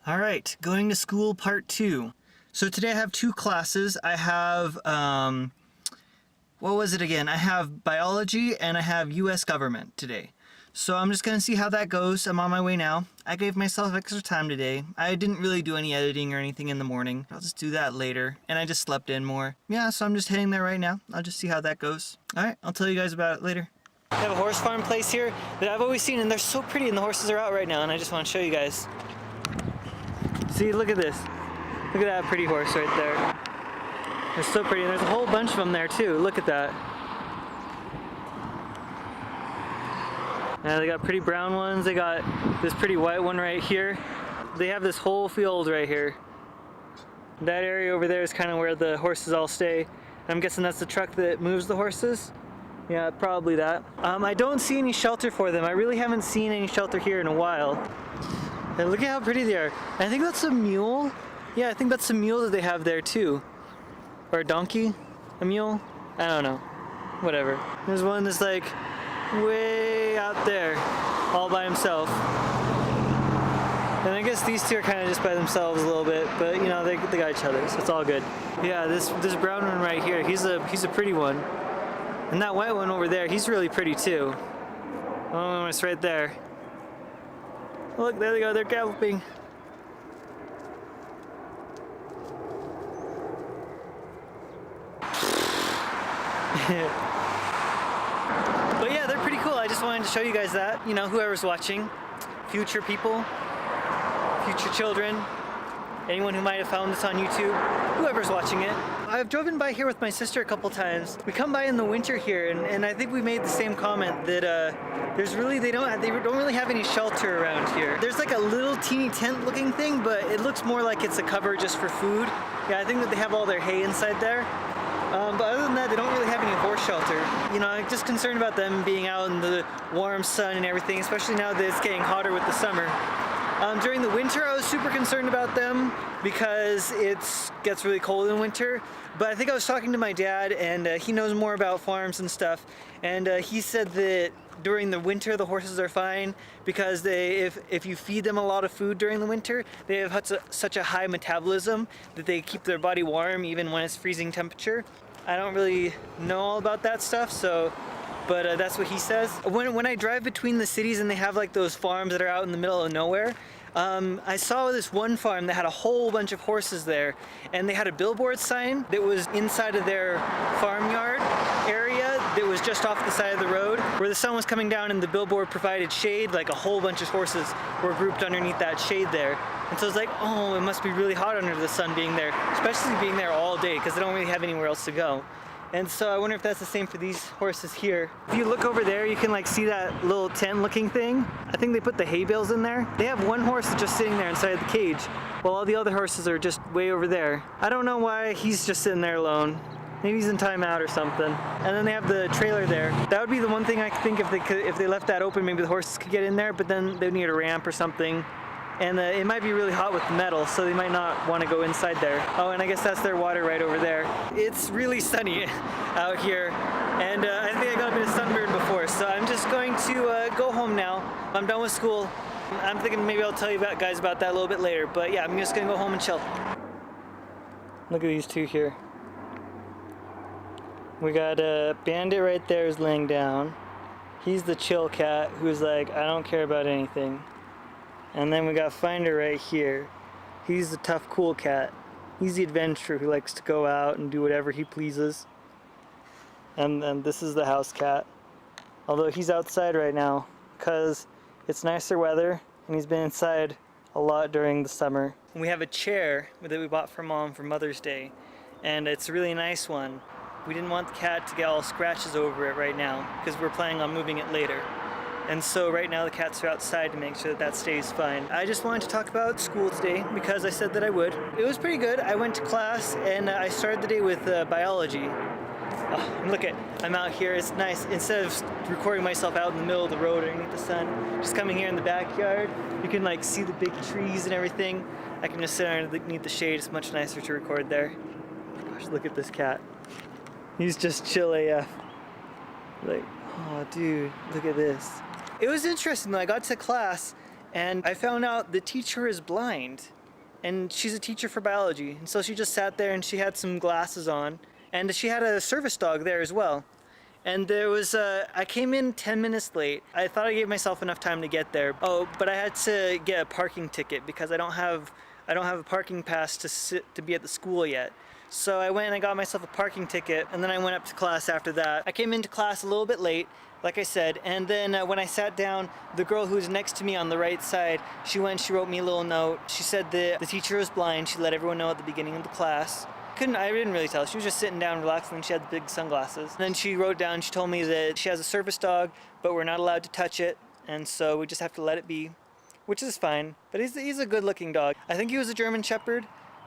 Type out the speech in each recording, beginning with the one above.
All right, going to school part 2. So today I have 2 classes. I have, what was it again? I have biology and I have US government today. So I'm just gonna see how that goes. I'm on my way now. I gave myself extra time today. I didn't really do any editing or anything in the morning. I'll just do that later. And I just slept in more. Yeah, so I'm just heading there right now. I'll just see how that goes. All right, I'll tell you guys about it later. I have a horse farm place here that I've always seen, and they're so pretty, and the horses are out right now, and I just want to show you guys. See, look at this. Look at that pretty horse right there. They're so pretty, and there's a whole bunch of them there too. Look at that. Yeah, they got pretty brown ones. They got this pretty white one right here. They have this whole field right here. That area over there is kind of where the horses all stay. I'm guessing that's the truck that moves the horses. Yeah, probably that. I don't see any shelter for them. I really haven't seen any shelter here in a while. And look at how pretty they are. I think that's a mule. Yeah, I think that's a mule that they have there too. Or a donkey? A mule? I don't know. Whatever. There's one that's like way out there, all by himself. And I guess these two are kind of just by themselves a little bit, but you know, they got each other, so it's all good. Yeah, this brown one right here, he's a pretty one. And that white one over there, he's really pretty too. Oh, it's right there. Look, there they go, they're galloping. But yeah, they're pretty cool. I just wanted to show you guys that. You know, whoever's watching, future people, future children, anyone who might have found this on YouTube, whoever's watching it. I've driven by here with my sister a couple times. We come by in the winter here, and I think we made the same comment that they don't really have any shelter around here. There's like a little teeny tent looking thing, but it looks more like it's a cover just for food. Yeah, I think that they have all their hay inside there. But other than that, they don't really have any horse shelter. You know, I'm just concerned about them being out in the warm sun and everything, especially now that it's getting hotter with the summer. During the winter, I was super concerned about them because it gets really cold in winter. But I think I was talking to my dad, and he knows more about farms and stuff. And he said that during the winter, the horses are fine because if you feed them a lot of food during the winter, they have such a high metabolism that they keep their body warm even when it's freezing temperature. I don't really know all about that stuff, but that's what he says. When I drive between the cities and they have like those farms that are out in the middle of nowhere, I saw this one farm that had a whole bunch of horses there, and they had a billboard sign that was inside of their farmyard area that was just off the side of the road where the sun was coming down, and the billboard provided shade. Like a whole bunch of horses were grouped underneath that shade there. And so I was like, oh, it must be really hot under the sun being there, especially being there all day because they don't really have anywhere else to go. And so I wonder if that's the same for these horses here. If you look over there, you can like see that little tent looking thing. I think they put the hay bales in there. They have one horse just sitting there inside the cage, while all the other horses are just way over there. I don't know why he's just sitting there alone. Maybe he's in timeout or something. And then they have the trailer there. That would be the one thing I could think if they left that open, maybe the horses could get in there, but then they'd need a ramp or something. And it might be really hot with the metal, so they might not want to go inside there. Oh, and I guess that's their water right over there. It's really sunny out here, and I think I got a bit of sunburn before, so I'm just going to go home now. I'm done with school. I'm thinking maybe I'll tell you guys about that a little bit later, but yeah, I'm just gonna go home and chill. Look at these two here. We got Bandit right there is laying down. He's the chill cat who's like, I don't care about anything. And then we got Finder right here. He's the tough, cool cat. He's the adventurer who likes to go out and do whatever he pleases. And then this is the house cat. Although he's outside right now because it's nicer weather and he's been inside a lot during the summer. And we have a chair that we bought for Mom for Mother's Day, and it's a really nice one. We didn't want the cat to get all scratches over it right now because we're planning on moving it later. And so right now the cats are outside to make sure that stays fine. I just wanted to talk about school today because I said that I would. It was pretty good. I went to class and I started the day with biology. Oh, look I'm out here. It's nice. Instead of recording myself out in the middle of the road underneath the sun, just coming here in the backyard, you can like see the big trees and everything. I can just sit underneath the shade. It's much nicer to record there. Gosh, look at this cat. He's just chill AF. Like, oh dude, look at this. It was interesting though. I got to class and I found out the teacher is blind. and she's a teacher for biology. And so she just sat there and she had some glasses on, and she had a service dog there as well. And there was, I came in 10 minutes late. I thought I gave myself enough time to get there. Oh, but I had to get a parking ticket because I don't have a parking pass to be at the school yet. So I went and I got myself a parking ticket, and then I went up to class after that. I came into class a little bit late, like I said, and then when I sat down, the girl who was next to me on the right side, she wrote me a little note. She said that the teacher was blind. She let everyone know at the beginning of the class. I didn't really tell. She was just sitting down relaxing, and she had the big sunglasses. And then she wrote down, she told me that she has a service dog, but we're not allowed to touch it, and so we just have to let it be, which is fine. But he's a good-looking dog. I think he was a German Shepherd,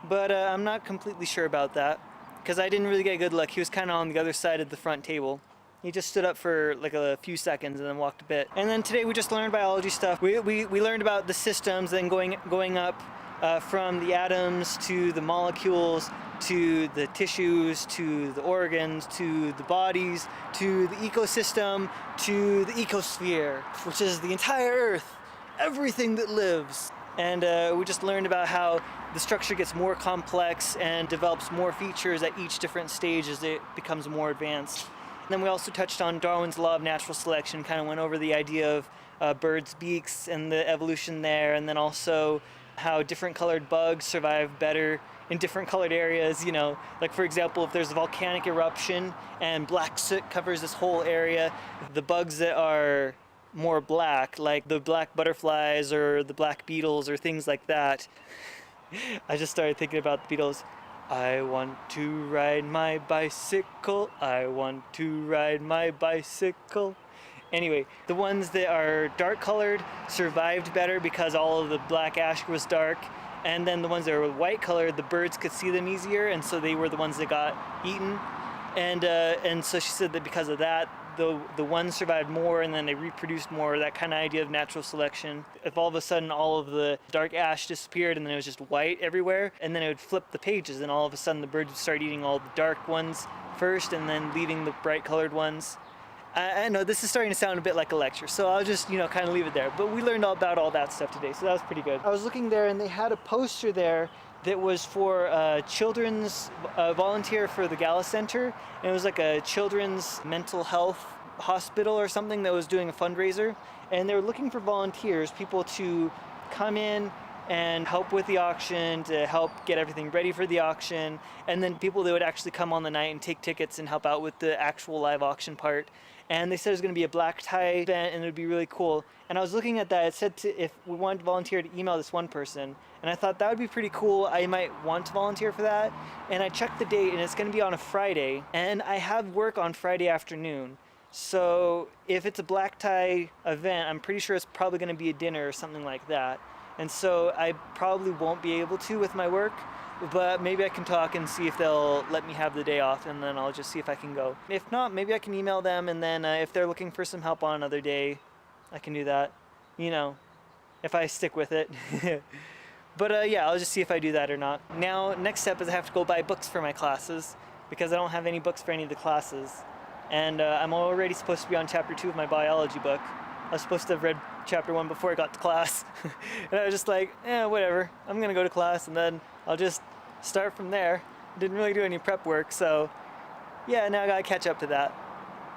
but I'm not completely sure about that, because I didn't really get a good look. He was kind of on the other side of the front table. He just stood up for like a few seconds and then walked a bit. And then today we just learned biology stuff. We learned about the systems, then going up from the atoms to the molecules, to the tissues, to the organs, to the bodies, to the ecosystem, to the ecosphere, which is the entire Earth, everything that lives. And we just learned about how the structure gets more complex and develops more features at each different stage as it becomes more advanced. And then we also touched on Darwin's law of natural selection, kind of went over the idea of birds' beaks and the evolution there, and then also how different colored bugs survive better in different colored areas, you know, like for example, if there's a volcanic eruption and black soot covers this whole area, the bugs that are more black, like the black butterflies or the black beetles or things like that. I just started thinking about the Beetles. I want to ride my bicycle, I want to ride my bicycle. Anyway, the ones that are dark colored survived better because all of the black ash was dark. And then the ones that were white colored, the birds could see them easier, and so they were the ones that got eaten. And so she said that because of that, the ones survived more and then they reproduced more, that kind of idea of natural selection. If all of a sudden all of the dark ash disappeared and then it was just white everywhere, and then it would flip the pages, and all of a sudden the birds would start eating all the dark ones first and then leaving the bright colored ones. I know this is starting to sound a bit like a lecture, so I'll just, kind of leave it there. But we learned all about all that stuff today, so that was pretty good. I was looking there and they had a poster there that was for children's volunteer for the Gala Center. And it was like a children's mental health hospital or something that was doing a fundraiser. And they were looking for volunteers, people to come in and help with the auction, to help get everything ready for the auction, and then people that would actually come on the night and take tickets and help out with the actual live auction part. And they said it was going to be a black tie event and it would be really cool. And I was looking at that, it said if we wanted to volunteer, to email this one person. And I thought that would be pretty cool, I might want to volunteer for that. And I checked the date and it's going to be on a Friday, and I have work on Friday afternoon. So if it's a black tie event, I'm pretty sure it's probably going to be a dinner or something like that. And so I probably won't be able to with my work, but maybe I can talk and see if they'll let me have the day off, and then I'll just see if I can go. If not, maybe I can email them, and then if they're looking for some help on another day, I can do that, if I stick with it. But yeah, I'll just see if I do that or not. Now, next step is I have to go buy books for my classes, because I don't have any books for any of the classes. And I'm already supposed to be on chapter 2 of my biology book. I was supposed to have read chapter 1 before I got to class. And I was just like, whatever. I'm gonna go to class and then I'll just start from there. Didn't really do any prep work, so yeah, now I gotta catch up to that.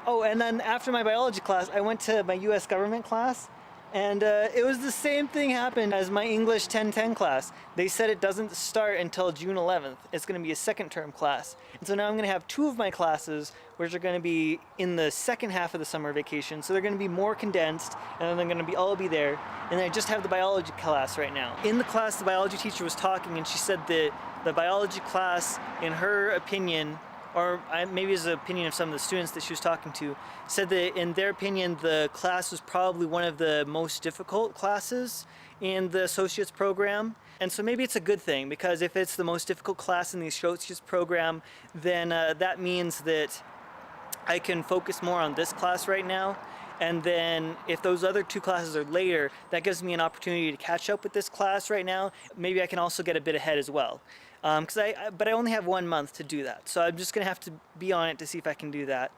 Oh, and then after my biology class, I went to my US government class, and it was the same thing happened as my English 1010 class. They said it doesn't start until June 11th. It's gonna be a second term class. And so now I'm gonna have 2 of my classes, which are gonna be in the second half of the summer vacation. So they're gonna be more condensed, and then they're gonna all be there. And I just have the biology class right now. In the class, the biology teacher was talking, and she said that the biology class, in her opinion, or maybe it's the opinion of some of the students that she was talking to, said that in their opinion the class was probably one of the most difficult classes in the associate's program. And so maybe it's a good thing, because if it's the most difficult class in the associate's program, then that means that I can focus more on this class right now. And then if those other 2 classes are later, that gives me an opportunity to catch up with this class right now. Maybe I can also get a bit ahead as well. But I only have 1 month to do that. So I'm just gonna have to be on it to see if I can do that.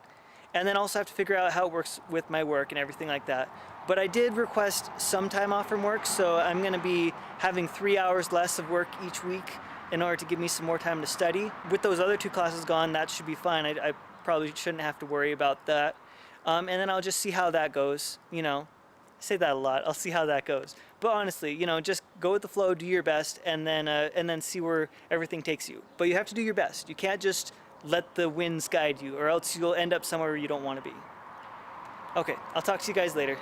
And then also have to figure out how it works with my work and everything like that. But I did request some time off from work, so I'm going to be having 3 hours less of work each week in order to give me some more time to study. With those other 2 classes gone, that should be fine. I probably shouldn't have to worry about that. And then I'll just see how that goes. You know, I say that a lot. I'll see how that goes. But honestly, you know, just go with the flow, do your best, and then see where everything takes you. But you have to do your best. You can't just let the winds guide you, or else you'll end up somewhere you don't want to be. Okay, I'll talk to you guys later.